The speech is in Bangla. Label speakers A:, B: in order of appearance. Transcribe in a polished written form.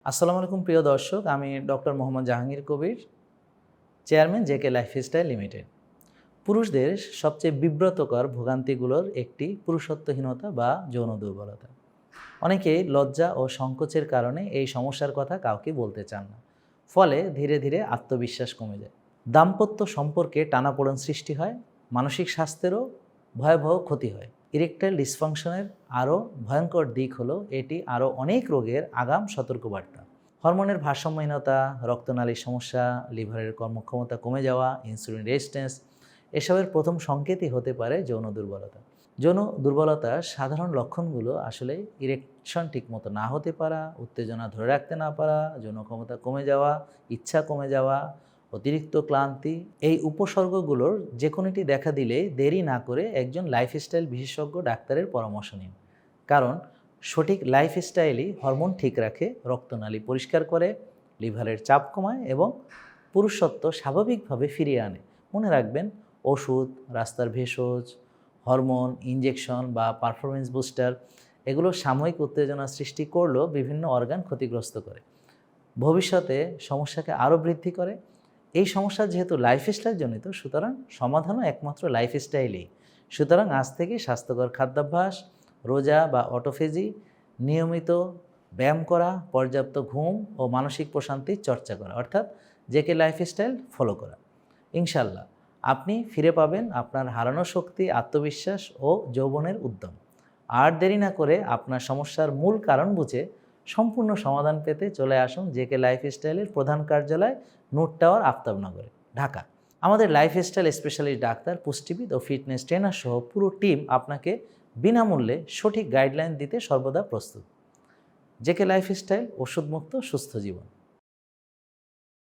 A: আসসালামু আলাইকুম প্রিয় দর্শক, আমি doctor Mohammad Jahangir Kabir, chairman JK lifestyle limited. পুরুষদের সবচেয়ে বিব্রতকর ভোগান্তিগুলোর একটি পুরুষত্বহীনতা বা যৌন দুর্বলতা। অনেকেই লজ্জা ও সংকোচের কারণে এই সমস্যার কথা কাউকে বলতে চান না, ফলে ধীরে ধীরে আত্মবিশ্বাস কমে যায়। দাম্পত্য সম্পর্কে টানাপোড়েন সৃষ্টি হয়, মানসিক স্বাস্থ্যেরও ভয়াবহ ক্ষতি হয়। ইরেকটাইল ডিসফাংশনের আরও ভয়ঙ্কর দিক হলো এটি আরও অনেক রোগের আগাম সতর্কবার্তা। হরমোনের ভারসাম্যহীনতা, রক্তনালীর সমস্যা, লিভারের কর্মক্ষমতা কমে যাওয়া, ইনসুলিন রেজিস্ট্যান্স এসবের প্রথম সংকেতই হতে পারে যৌন দুর্বলতা। যৌন দুর্বলতার সাধারণ লক্ষণগুলো আসলে ইরেকশন ঠিকমতো না হতে পারা, উত্তেজনা ধরে রাখতে না পারা, যৌন ক্ষমতা কমে যাওয়া, ইচ্ছা কমে যাওয়া, অতিরিক্ত ক্লান্তি। এই উপসর্গগুলোর যে কোনোটি দেখা দিলে দেরি না করে একজন লাইফস্টাইল বিশেষজ্ঞ ডাক্তারের পরামর্শ নিন, কারণ সঠিক লাইফস্টাইলই হরমোন ঠিক রাখে, রক্তনালী পরিষ্কার করে, লিভারের চাপ কমায় এবং পুরুষত্ব স্বাভাবিকভাবে ফিরিয়ে আনে। মনে রাখবেন, ওষুধ, রাস্তার ভেষজ, হরমোন ইনজেকশন বা পারফরমেন্স বুস্টার এগুলো সাময়িক উত্তেজনা সৃষ্টি করলেও বিভিন্ন অর্গান ক্ষতিগ্রস্ত করে, ভবিষ্যতে সমস্যাকে আরও বৃদ্ধি করে। এই সমস্যা যেহেতু লাইফস্টাইল জনিত, সুতরাং সমাধানও একমাত্র লাইফস্টাইলেই। সুতরাং আজ থেকে স্বাস্থ্যকর খাদ্যাভ্যাস, রোজা বা অটোফেজি, নিয়মিত ব্যায়াম করা, পর্যাপ্ত ঘুম ও মানসিক প্রশান্তির চর্চা করা, অর্থাৎ জেকে লাইফস্টাইল ফলো করা। ইনশাল্লাহ আপনি ফিরে পাবেন আপনার হারানো শক্তি, আত্মবিশ্বাস ও যৌবনের উদ্যম। আর দেরি না করে আপনার সমস্যার মূল কারণ বুঝে সম্পূর্ণ সমাধান পেতে চলে আসুন জেকে লাইফস্টাইলের প্রধান কার্যালয়, নূর টাওয়ার, আফতাবনগরে, ঢাকা। আমাদের লাইফস্টাইল স্পেশালিস্ট ডাক্তার, পুষ্টিবিদ ও ফিটনেস ট্রেনার সহ পুরো টিম আপনাকে বিনামূল্যে সঠিক গাইডলাইন দিতে সর্বদা প্রস্তুত। জেকে লাইফস্টাইল, ওষুধমুক্ত সুস্থ জীবন।